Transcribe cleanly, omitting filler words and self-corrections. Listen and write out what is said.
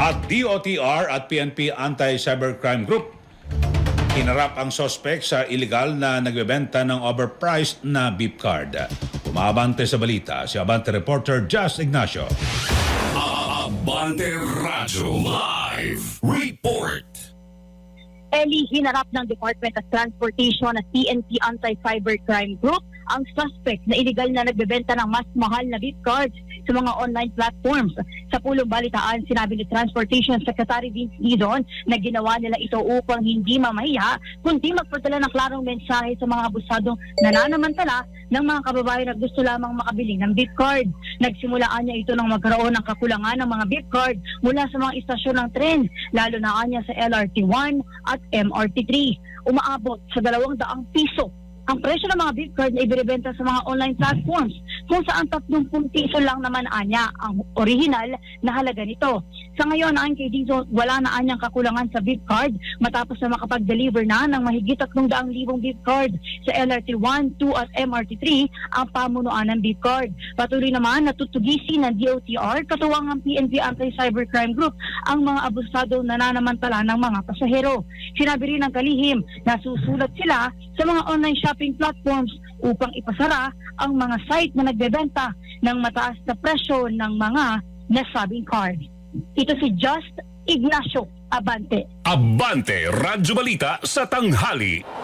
At DOTR at PNP Anti-Cybercrime Group hinarap ang sospek sa illegal na nagbebenta ng overpriced na beep card. Umabante sa balita si Abante reporter Just Ignacio. Abante Radyo Live Report. Eli, hinarap ng Department of Transportation at PNP Anti-Cybercrime Group ang suspect na illegal na nagbebenta ng mas mahal na beep cards sa mga online platforms. Sa pulong balitaan, sinabi ni Transportation Secretary Vince Dizon na ginawa nila ito upang hindi mamahiya, kundi magpadala ng klarong mensahe sa mga abusadong nananamantala ng mga kababayan na gusto lamang makabili ng beep card. Nagsimulaan niya ito nang magkaroon ng kakulangan ng mga beep card mula sa mga istasyon ng tren, lalo na kanya sa LRT1 at MRT3. Umaabot sa 200 piso ang presyo ng mga beep card na ibinebenta sa mga online platforms, kung saan 30 piso lang naman anya ang original na halaga nito. Sa ngayon, ayon kay Dizon, wala na anyang kakulangan sa beep card matapos na makapag-deliver na ng mahigit 300,000 beep card sa LRT1, 2 at MRT3 ang pamunuan ng beep card. Patuloy naman na tutugisin ng DOTR katuwang ang PNP Anti-Cybercrime Group ang mga abusado nananamantala ng mga pasahero. Sinabi rin ng kalihim na susulat sila sa mga online shopping platforms upang ipasara ang mga site na nagbebenta ng mataas na presyo ng mga nasabing card. Ito si Just Ignacio Abante. Abante Radyo Balita sa tanghali.